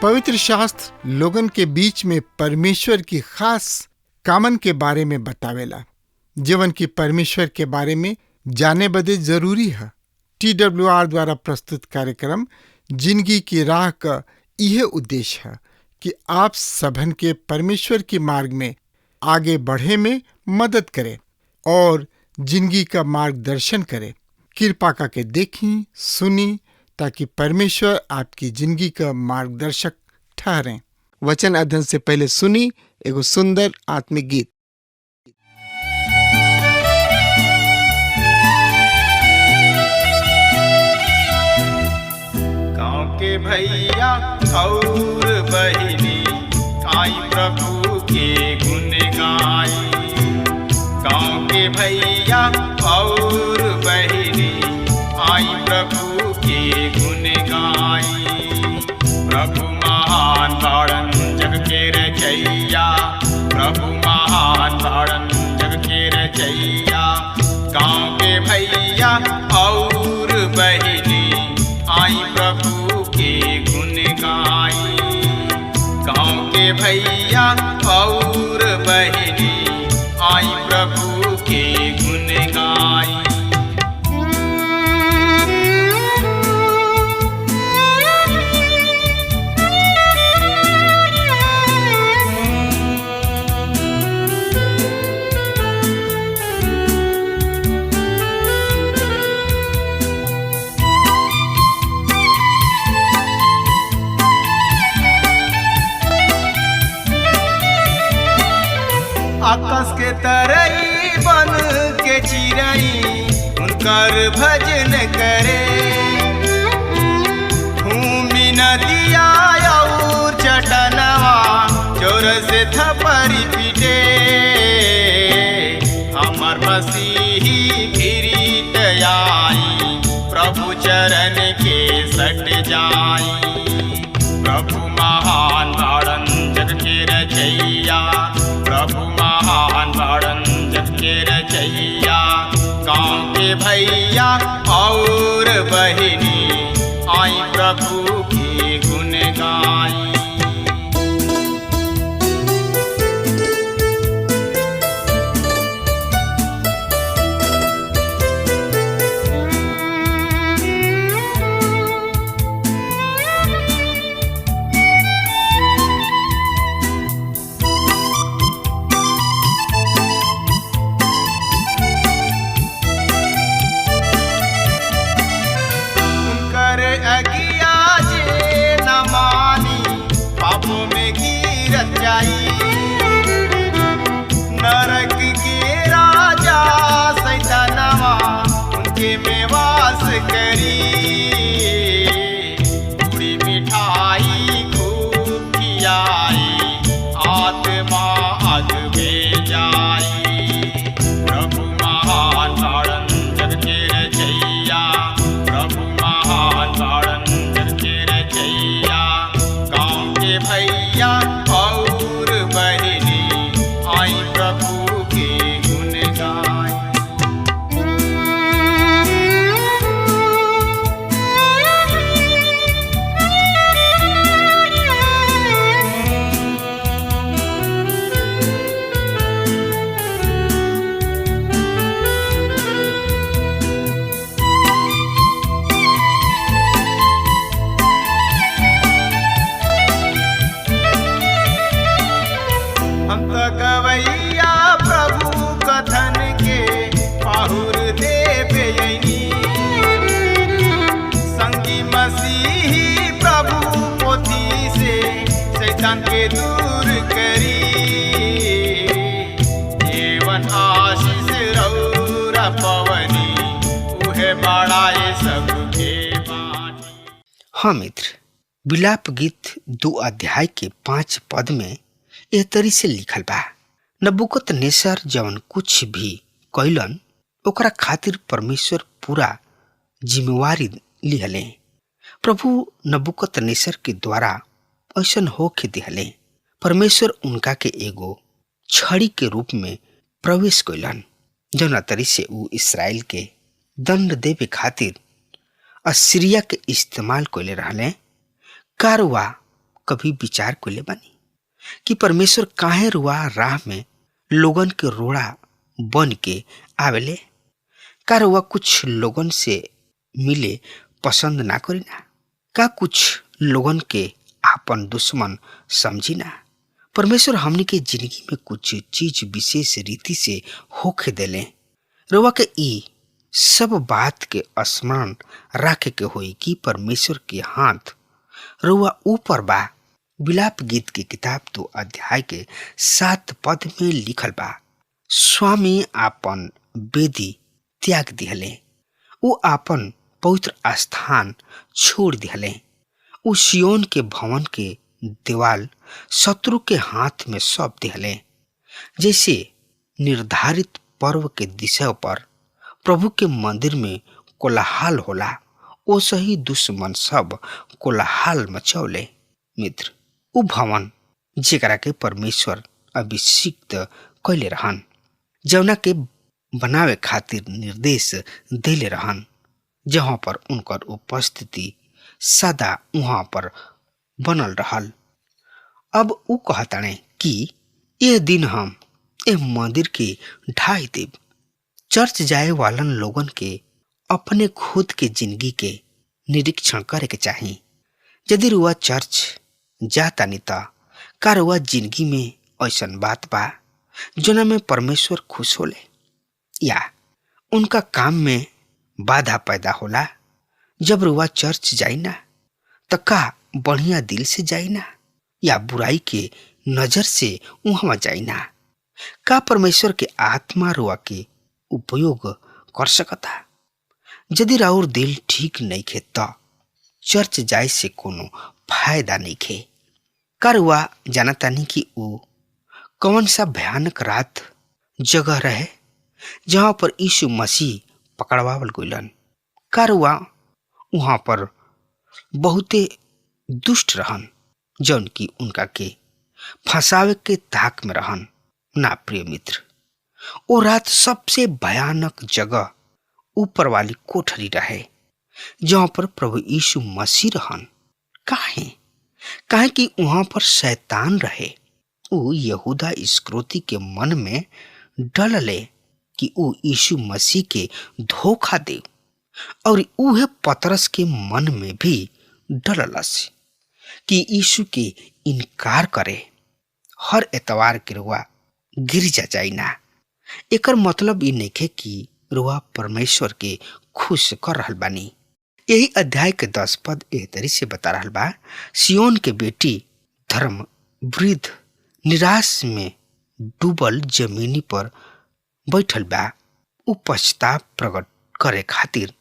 पवित्र शास्त्र लोगन के बीच में परमेश्वर की खास कामन के बारे में बतावेला, जीवन की परमेश्वर के बारे में जाने बदे जरूरी है। TWR द्वारा प्रस्तुत कार्यक्रम जिंदगी की राह का यह उद्देश्य है कि आप सबन के परमेश्वर के मार्ग में आगे बढ़े में मदद करे और जिंदगी का मार्गदर्शन करे। कृपा करके देखी सुनी ताकि परमेश्वर आपकी जिंदगी का मार्गदर्शक ठहरें। वचन अध्ययन से पहले सुनी एगो सुंदर आत्मिक गीत। गाँव के भैया और बहिनी आई प्रभु के गुण गाई। गाँव के भैया और बहिनी आई प्रभु के गुण गाई। प्रभु महान बाड़न जग के रचैया, प्रभु महान बाड़न जग के रचैया। गाँव के भैया और बहिनी आई प्रभु के गुण गाई। गाँव के भैया और बहिनी आई प्रभु के गुण गाई। आकाश के तरई बन के चिरई उनकर भजन करे। भूमि नदिया और चटनवा जोर से थपरी पीटे। हमर मसीही फिरीत आई प्रभु चरण के सट जाई। प्रभु महान बाड़न जग के रचैया, प्रभु महान बाड़न जग के रचैया। गाँव के भैया और बहिनी आई प्रभु के गुण गाई। अगिया जे न मानी पापों में गिरत जाई। नरक के राजा सैतानवा उनके में वास करी। पूरी मिठाई खूब खियाई आत्मा अग में जाई। प्रभु महान बाड़न जग के रचैया, प्रभु महान बाड़न जग के रचैया। गाँव के भैया और बहिनी आई प्रभु के गुण गाई। हम तो गवैया प्रभु कथन के पाहुर देवे यनी। संगी मसीही प्रभु पोथी से शैतान के दूर करी। जीवन आशीष रौरा पवनी उहे बड़ाए सबके बाटी। हाँ मित्र, विलाप गीत 2 अध्याय के 5 पद में एह तरी से लिखल बा, नबूकदनेस्सर जवन कुछ भी कैलन ओकरा खातिर परमेश्वर पूरा जिम्मेवारी लिहले। प्रभु नबूकदनेस्सर के द्वारा ऐसन होके दिहले। परमेश्वर उनका के एगो छड़ी के रूप में प्रवेश कैलन, जौना तरी से ऊ इसराइल के दंड देवे खातिर असीरिया के इस्तेमाल कैले रहले। का रुआ कभी विचार कैले बानी कि परमेश्वर काहे रुआ राह में लोगन के रोड़ा बन के आवेले? का रुआ कुछ लोगन से मिले पसंद ना करी ना? का कुछ लोगन के आपन दुश्मन समझी ना? परमेश्वर हमनी के जिंदगी में कुछ चीज विशेष रीति से होके देले। रुआ के ई सब बात के स्मरण रखे के होई कि परमेश्वर के हाथ रुआ ऊपर बा। विलाप गीत की किताब 2 अध्याय के 7 पद में लिखल बा, स्वामी आपन वेदी त्याग दिहले, ऊ आपन पवित्र स्थान छोड़ दिहले। ऊ सियोन के भवन के दीवाल शत्रु के हाथ में सौंप दिहले। जैसे निर्धारित पर्व के दिशा पर प्रभु के मंदिर में कोलाहल होला, ओ सही दुश्मन सब कोलाहल मचौले। मित्र, ऊ भवन जेकरा के परमेश्वर अभिषिक्त कैले रहन, जौना के बनावे खातिर निर्देश देले रहन, जहाँ पर उनकर उपस्थिति सदा वहां पर बनल रहल। अब ऊ कहताने कि यह दिन हम एह मंदिर के ढाई देव। चर्च जाए वालन लोगन के अपने खुद के जिंदगी के निरीक्षण करे के चाही। यदि रुआ चर्च जाता नहीं ता का रुआ जिंदगी में ऐसन बात बा जोना में परमेश्वर खुश होले, या उनका काम में बाधा पैदा होला? जब रुआ चर्च जाई ना तो का बढ़िया दिल से जाई ना, या बुराई के नजर से वहां जाई ना? का परमेश्वर के आत्मा रुआ के उपयोग कर सकता? यदि राउर दिल ठीक नहीं खे तो चर्च जाए से कोनो फायदा नहीं खे। का रुआ जानता नहीं कि ऊ कौन सा भयानक रात जगह रहे जहां पर यीशु मसीह पकड़वावल गइलन? का रुआ वहां पर बहुते दुष्ट रहन जौन की उनका के फंसावे के ताक में रहन? ना प्रिय मित्र, वो रात सबसे भयानक जगह ऊपर वाली कोठरी रहे जहां पर प्रभु यीशु मसीह रहन। काहे कि वहां पर शैतान रहे। ऊ यहूदा इस्करियोती के मन में डलले कि ऊ यीशु मसीह के धोखा दे, और उहे पतरस के मन में भी डललस कि यीशु के इनकार करे। हर एतवार के रुआ गिरजा जाई ना। एकर मतलब ई नइखे कि रुआ परमेश्वर के खुश कर रहल बानी। यही अध्याय के 10 पद एह तरी से बता रहल बा, सियोन के बेटी धर्म वृद्ध निराश में डूबल जमीनी पर बैठल बा। ऊ पछताव प्रकट करे खातिर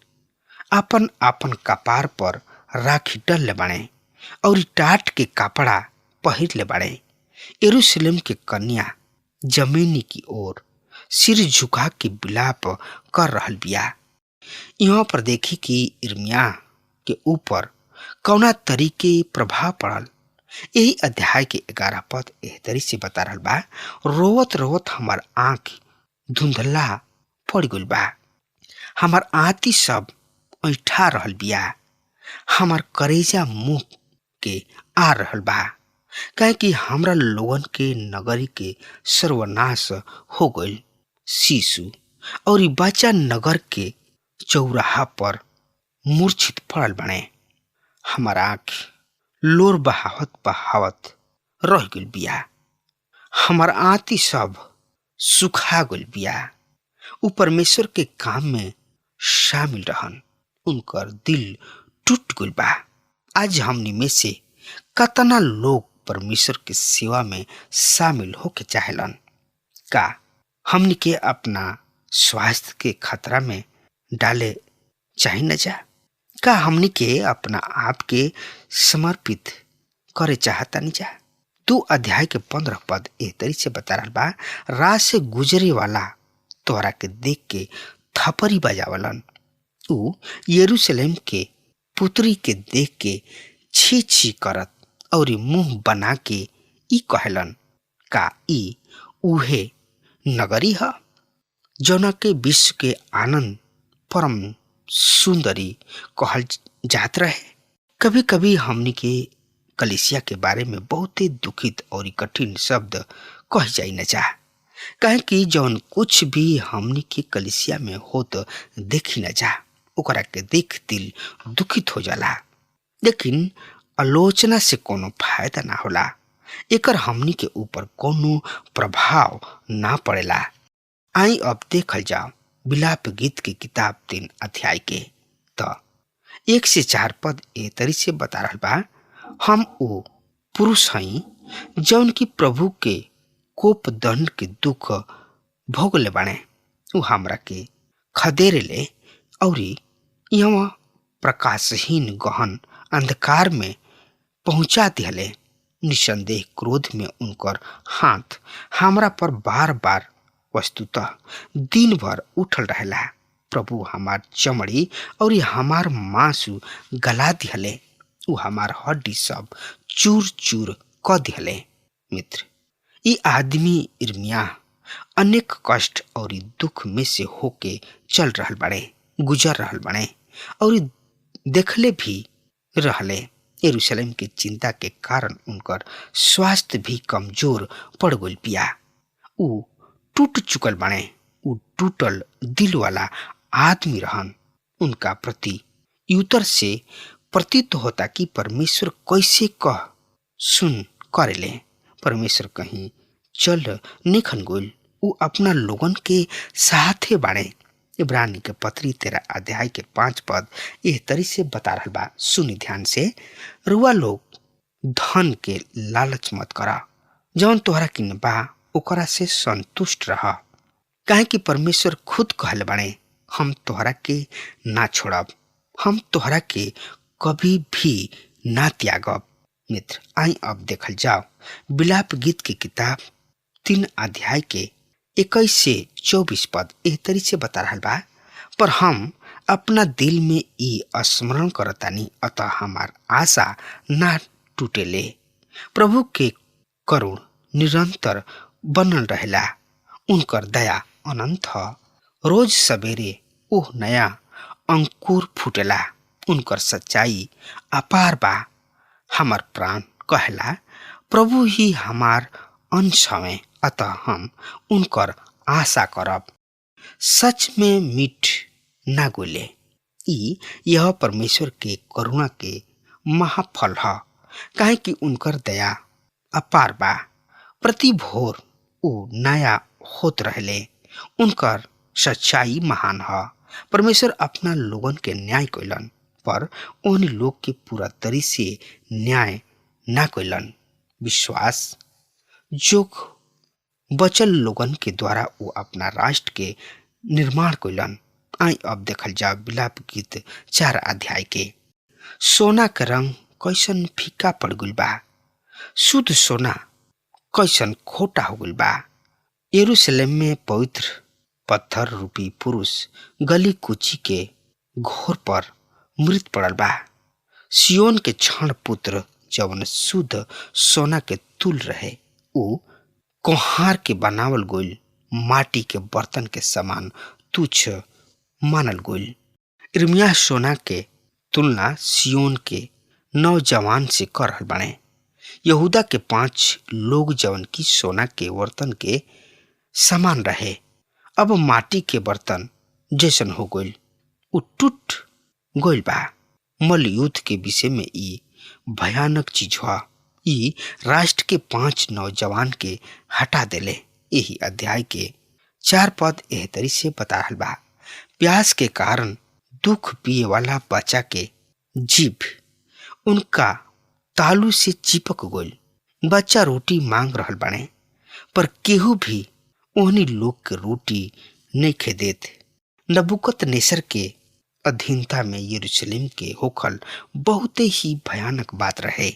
आपन आपन कपार पर राखी डलले बाड़े और टाट के कपड़ा पहिर ले बाड़े। यरूशलेम के कन्या जमीनी की ओर सिर झुका के विलाप कर रहल बिया। यहाँ पर देखी कि इर्मिया के ऊपर कौना तरीके प्रभाव पड़ल। यही अध्याय के 11 पद एह तरी से बता रहल बा, रोवत रोवत हमार आंख धुंधला पड़ गइल बा, हमार आंती सब ऐठा रहल बिया, हमार करेजा मुंह के आ रहल बा, काहे कि हमरा लोगन के नगरी के सर्वनाश हो गइल। शिशु और बच्चा नगर के चौराहा पर मूर्छित पड़ल बने। हमारा आँख लोर बहावत बहावत रह गइल बिया, हमार आंती सब सुखा गइल बिया। ऊ परमेश्वर के काम में शामिल रहन, उनकर दिल टूट गइल बा। आज हमनी में से कतना लोग परमेश्वर के सेवा में शामिल होके चाहेलन? का हमनी के अपना स्वास्थ्य के खतरा में डाले चाहे न जा? का हमनी के अपना आप के समर्पित करे चाहता नहीं जा। 2 अध्याय के 15 पद ए तरी से बता रहा बा, राह से गुजरे वाला तोहरा के देख के थपरी बजावलन, ऊ यरूशलेम के पुत्री के देख के छी छी करत और मुंह बना के ई कहलन, का ई उहे नगरी है जौना के विश्व के आनंद परम सुंदरी कहल जात रहे। कभी कभी हमनी के कलिसिया के बारे में बहुत ही दुखित और कठिन शब्द कह जाई न जा, कहे कि जौन कुछ भी हमनी के कलिसिया में होत देखी न जा, ओकरा के देख दिल दुखित हो जाला। लेकिन आलोचना से कोनो फायदा ना होला, एकर हमनी के ऊपर कोनो प्रभाव ना पड़ेला। आई अब देखल जाओ विलाप गीत की किताब 3 अध्याय के तो 1 से 4 पद ए तरी से बता रहा बा, हम वो पुरुष हई जौन की प्रभु के कोप दंड के दुख भोगले बाणे, उ हमरा के खदेरे ले और यहाँ प्रकाशहीन गहन अंधकार में पहुंचा दिहले। निसंदेह क्रोध में उनकर हाथ हमरा पर बार बार वस्तुतः दिन भर उठल रहेला। प्रभु हमार चमड़ी और हमार मांसू गला दिहले, उ हमार हड्डी सब चूर चूर क दिहले। मित्र, ई आदमी इर्मिया अनेक कष्ट और दुख में से होके चल रहल बड़े, गुजर रहल बड़े और देखले भी रहले। यरूशलेम की चिंता के कारण उनकर स्वास्थ्य भी कमजोर पड़ गइल पिया। उ टूट चुकल बने, उ टूटल दिल वाला आदमी रहन। उनका प्रति युतर से प्रतीत होता कि परमेश्वर कैसे कह सुन करेले। परमेश्वर कहीं चल निखन गोल, उ अपना लोगन के साथे बाड़े। इब्रानी के पत्री 13 अध्याय के 5 पद एह तरी से बता रहल बा, सुनी ध्यान से। रुआ लोग धन के लालच मत करा, जौन तोहरा किन बा ओकरा से संतुष्ट रह, काहे कि परमेश्वर खुद कहल बाड़े, हम तोहरा के ना छोड़ब, हम तोहरा के कभी भी ना त्यागब। मित्र, आई अब देखल जाओ विलाप गीत की किताब 3 अध्याय के 21 से 24 पद एह तरी से बता रहल बा, पर हम अपना दिल में ई स्मरण करतानी, अतः हमार आशा ना टूटेले। प्रभु के करुण निरंतर बनल रहेला, उनकर दया अनंत ह। रोज सवेरे ओह नया अंकुर फूटेला, उनकर सच्चाई अपार बा। हमार प्राण कहला, प्रभु ही हमार अंश हवे, अतः हम उनकर आशा करब। सच में मीठ ना गोले, ई यह परमेश्वर के करुणा के महाफल है, काहे कि उनकर दया अपार बा। प्रति भोर उ नया होत रहले, उनकर सच्चाई महान है। परमेश्वर अपना लोगन के न्याय कैलन, पर उन लोग के पूरा तरी से न्याय ना कैलन। विश्वास जोग बचल लोगन के द्वारा वो अपना राष्ट्र के निर्माण कैलन। आई अब देखल जाओ विलाप गीत 4 अध्याय के। सोना के रंग कैसन फीका पड़ गइल बा, शुद्ध सोना कैसन खोटा हो गइल बा। यरूशलेम में पवित्र पत्थर रूपी पुरुष गली कुची के घोर पर मृत पड़ल बा। सियोन के क्षण पुत्र जवन शुद्ध सोना के तुल रहे, उ कोहार के बनावल गोइल माटी के बर्तन के समान तुच्छ मानल गोइल। इर्मिया सोना के तुलना सियोन के नौजवान से कर रहल बने। यहूदा के 5 लोग जवन की सोना के बर्तन के समान रहे, अब माटी के बर्तन जैसन हो गइल, उ टूट गइल बा। मल युद्ध के विषय में ई भयानक चीज हुआ। ई राष्ट्र के 5 नौजवान के हटा देले। यही अध्याय के 4 पद एह तरी से बता रहल बा, प्यास के कारण दुख पिए वाला बच्चा के जीभ उनका तालू से चिपक गइल। बच्चा रोटी मांग रहल बाने, पर केहू भी ओहनी लोग के रोटी नहीं खे देत। नबुकदनेस्सर के अधीनता में यरूशलेम के होखल बहुत ही भयानक बात रहे।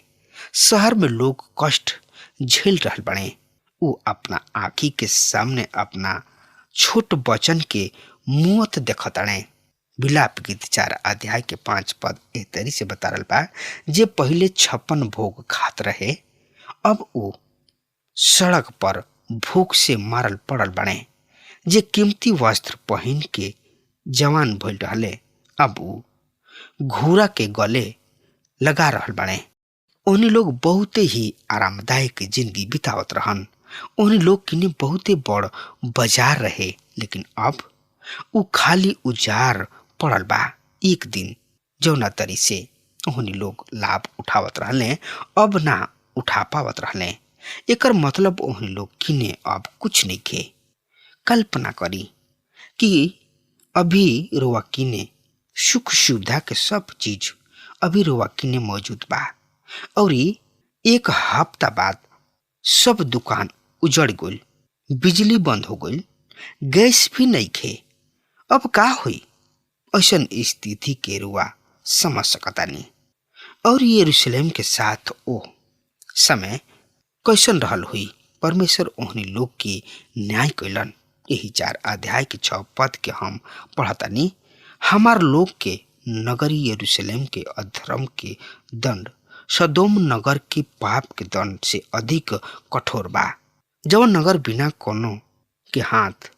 शहर में लोग कष्ट झेल रहल बने। वो अपना आँखी के सामने अपना छोट बचन के मुँह देखताड़े। विलाप गीत 4 अध्याय के 5 पद एह तरी से बता रहल बा, जे पहले 56 भोग खात रहे, अब वो सड़क पर भूख से मारल पड़ल बने। जे कीमती वस्त्र पहन के जवान भइल रहले, अब वो घोड़ा के गले लगा रहल बने। उन्हीं लोग बहुत ही आरामदायक जिंदगी बितावत रहन। उन्हीं लोग किने बहुते बड़ बाजार रहे, लेकिन अब उ खाली उजार पड़ल बा। एक दिन जौना तरी से उन्हीं लोग लाभ उठावत रहले, अब ना उठा पावत रहले। एकर मतलब उन्हीं लोग किने अब कुछ नहीं खे। कल्पना करी कि अभी रोवा किने सुख सुविधा के सब चीज अभी रोवा किने मौजूद बा, और एक हफ्ता बाद सब दुकान उजड़ गई, बिजली बंद हो गई, गैस भी नहीं खे। अब का हुई? ऐसन स्थिति के रुआ समझ सकता नहीं। और यरूशलेम के साथ ओ समय कैसन रहल हुई? परमेश्वर ओहनी लोग की न्याय कैलन। यही 4 अध्याय के 6 पद के हम पढ़तानी। हमार लोग के नगरी यरूशलेम के अधर्म के दंड सदोम नगर के पाप के दंड से अधिक कठोर बा। जवन नगर बिना कोनो के हाथ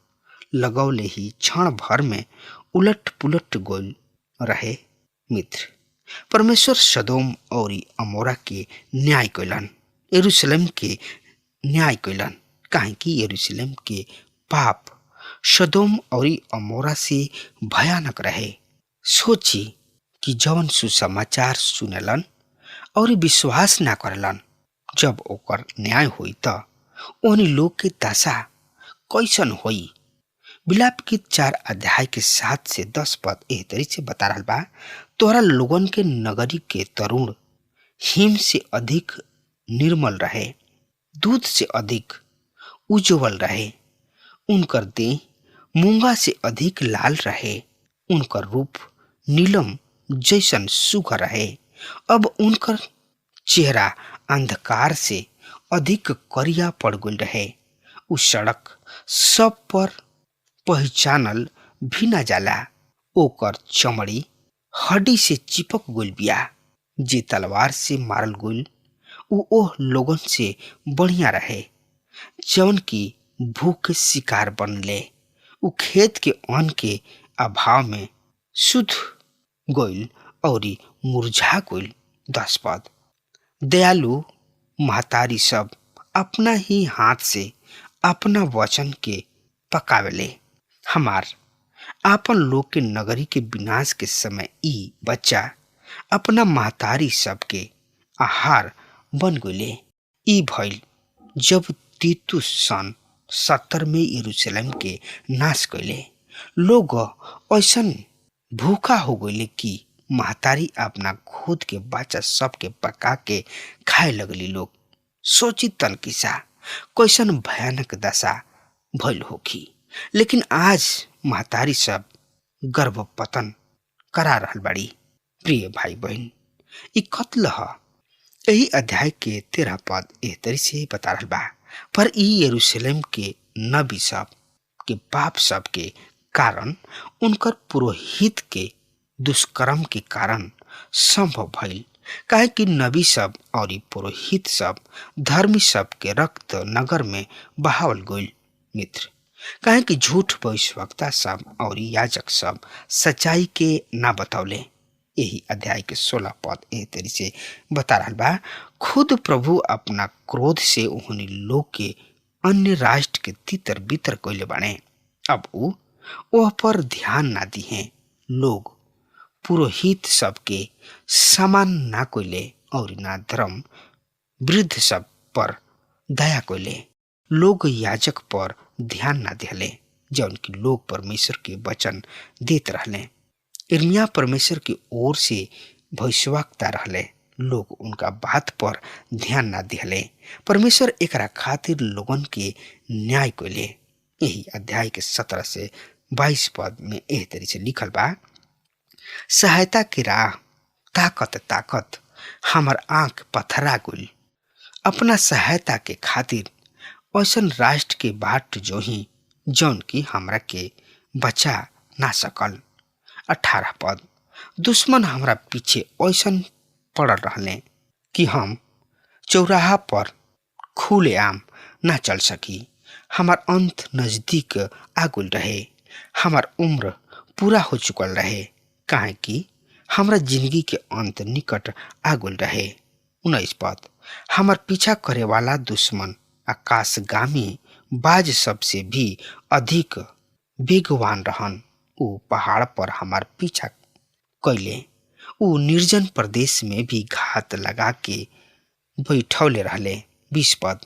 लगौले ही क्षण भर में उलट पुलट गोल रहे। मित्र, परमेश्वर सदोम और अमोरा के न्याय कैलन, यरूशलेम के न्याय कैलन, काहे कि यरूशलेम के पाप सदोम और अमोरा से भयानक रहे। सोची कि जवन सुसमाचार सुनलन और विश्वास ना करलन, जब ओकर न्याय हुई त उन्हीं लोग के दशा कैसन हुई? विलाप गीत 4 अध्याय के 7 से 10 पद एह तरी से बता रहल बा, तोहरा लोगन के नगरी के तरुण हिम से अधिक निर्मल रहे, दूध से अधिक उज्जवल रहे। उनकर देह मूंगा से अधिक लाल रहे, उनकर रूप नीलम जैसन सुघर रहे। अब उनकर चेहरा अंधकार से अधिक करिया पड़ गई रहे। उस सड़क सब पर पहचानल भी न जाला। ओकर चमड़ी हड्डी से चिपक गइल बिया। जे तलवार से मारल गइल उ ओह लोगन से बढ़िया रहे, जौन की भूख के शिकार बनले। उ खेत के अन्न के अभाव में सुध गइल और मुरझा गइल। 10 पद, दयालु महतारी सब अपना ही हाथ से अपना वचन के पकावेले। हमार आपन लोग के नगरी के विनाश के समय ई बच्चा अपना महतारी सब के आहार बन गइले। ई भइल जब तीतुस सन 70 में यरूशलेम के नाश कैले। लोग ऐसन भूखा हो गइले कि महतारी अपना खुद के बच्चा सब के पका के खाए लगली। लोग सोची तनकिसा कैसन भयानक दशा भइल होखी। लेकिन आज महतारी सब गर्भपतन करा रहल बाड़ी। प्रिय भाई बहन, ई कत्ल ह। यही अध्याय के 13 पद एह तरी से बता रहल बा, पर ई यरूशलेम के नबी सब के पाप सब के कारण, उनकर पुरोहित के दुष्कर्म के कारण संभव भइल। काहे कि नबी सब और पुरोहित सब धर्मी सब के रक्त नगर में बहावल गइल। मित्र, काहे कि झूठ भविष्यवक्ता सब और याजक सब सच्चाई के ना बतौले। यही अध्याय के 16 पद एह तरी से बता रहल बा, खुद प्रभु अपना क्रोध से उन्हीं लोग के अन्य राष्ट्र के तितर बितर कैले बाने। अब वह पर ध्यान ना दिए। लोग पुरोहित सब के समान ना कोइले और ना धर्म वृद्ध सब पर दया कोइले। लोग याजक पर ध्यान ना दिले, जौन की लोग परमेश्वर के वचन देत रहले। यिर्मयाह परमेश्वर की ओर से भविष्यवक्ता रहले। लोग उनका बात पर ध्यान ना दिले। परमेश्वर एकरा खातिर लोगन के न्याय कोइले। यही अध्याय के 17 से 22 पद में एह तरी से लिखल बा, सहायता की राह ताकत ताकत हमार आंख पथरा गुल। अपना सहायता के खातिर ऐसन राष्ट्र के बाट जो ही जौन की हमरा के बचा ना सकल। 18 पद, दुश्मन हमरा पीछे ऐसन पड़ल रहले कि हम चौराहा पर खुलेआम ना चल सकी। हमार अंत नजदीक आगुल रहे, हमार उम्र पूरा हो चुकल रहे, काहे कि हमरा जिंदगी के अंत निकट आगुल रहे। 19 पद, हमार पीछा करे वाला दुश्मन आकाशगामी बाज सबसे भी अधिक वेगवान रहन। ऊ पहाड़ पर हमार पीछा कैले, ऊ निर्जन प्रदेश में भी घात लगा के बैठौले रहले। 20 पद,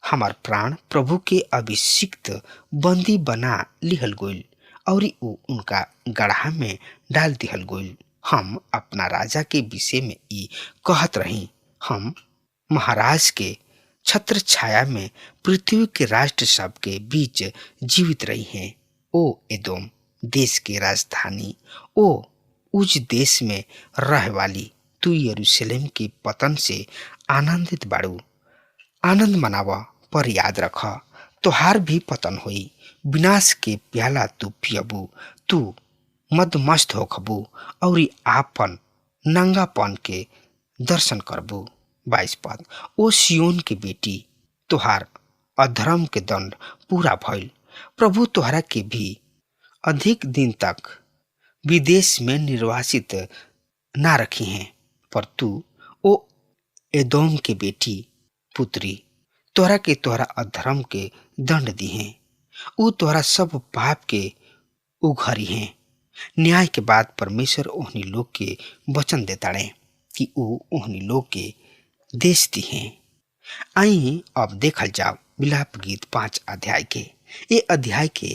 हमार प्राण प्रभु के अभिषिक्त बंदी बना लिहल गइल और ऊ उनका गढ़ा में डाल दिहल गइल। हम अपना राजा के विषय में ई कहत रही, हम महाराज के छत्र छाया में पृथ्वी के राष्ट्र सब के बीच जीवित रही हैं। ओ एदोम देश के राजधानी, ओ उस देश में रह वाली, तू यरूशलेम के पतन से आनंदित बाड़ू। आनंद मनावा, पर याद रख तोहार भी पतन होई। विनाश के प्याला तू पियबू, तू मदमस्त होखबू और आपन नंगापन के दर्शन करबू। 22 पद, ओ सियोन के बेटी, तोहार अधर्म के दंड पूरा भइल। प्रभु तोहरा के भी अधिक दिन तक विदेश में निर्वासित ना रखी हैं, पर तू ओ एदोम के बेटी पुत्री, तोहरा के तोहरा अधर्म के दंड दी हैं। ऊ तोहरा सब पाप के उघरी हैं। न्याय के बाद परमेश्वर ओहनी लोग के वचन देताड़े कि ऊ ओहनी लोग के देश दी हैं। आई अब देखल जाओ विलाप गीत 5 अध्याय के। ये अध्याय के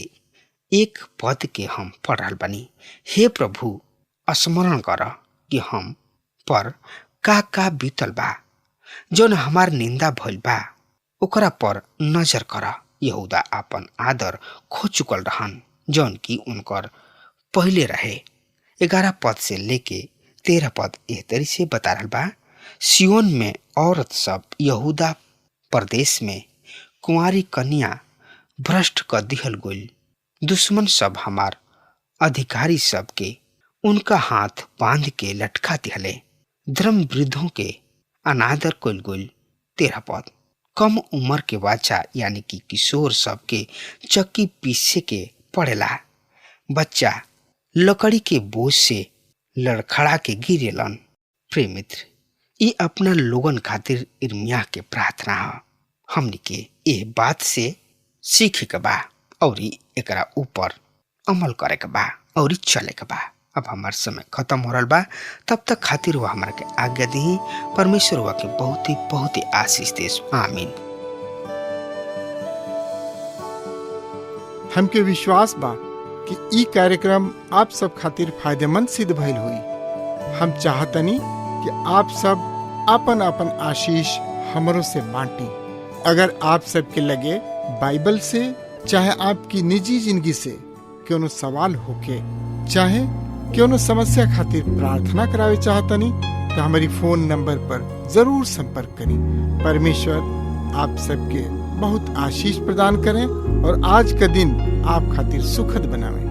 1 पद के हम पढ़ रहल बानी। हे प्रभु, स्मरण कर कि हम पर का बीतल बा, जौन हमार निंदा भइल बा ओकरा पर नजर कर। यहूदा आपन आदर खो चुकल रहन, जौन की उनकर पहले रहे। 11 पद से लेके 13 पद एह तरी से बता रहल बा। सियोन में औरत सब, यहूदा प्रदेश में कुंवारी कन्या भ्रष्ट कर दिहल गइल। दुश्मन सब हमार अधिकारी सब के उनका हाथ बांध के लटका दिहले। धर्म वृद्धों के अनादर कइल गइल। 13 पद, कम उम्र के बच्चा यानी कि किशोर सब के चक्की पीसे के पड़ेला। बच्चा लकड़ी के बोझ से लड़खड़ा के गिरेलन। प्रिय मित्र, ये अपना लोगन खातिर इर्मिया के प्रार्थना है। हमनी के ये बात से सीखे के बा और एकरा ऊपर अमल करे के बा और चले के बा। अब हमार समय खत्म हो रहा बा, तब तक खातिर वह हमारे के आज्ञा दी। परमेश्वर वह के बहुत ही आशीष देस। आमीन। हमके विश्वास बा कि ई कार्यक्रम आप सब खातिर फायदेमंद सिद्ध भइल हुई। हम चाहतनी कि आप सब अपन अपन आशीष हमरों से बांटी। अगर आप सबके लगे बाइबल से चाहे आपकी निजी जिंदगी से क्यों सवाल होके चाहे क्यों समस्या खातिर प्रार्थना करावे चाहतनी तो हमारी फोन नंबर पर जरूर संपर्क करें। परमेश्वर आप सबके बहुत आशीष प्रदान करें और आज का दिन आप खातिर सुखद बनावे।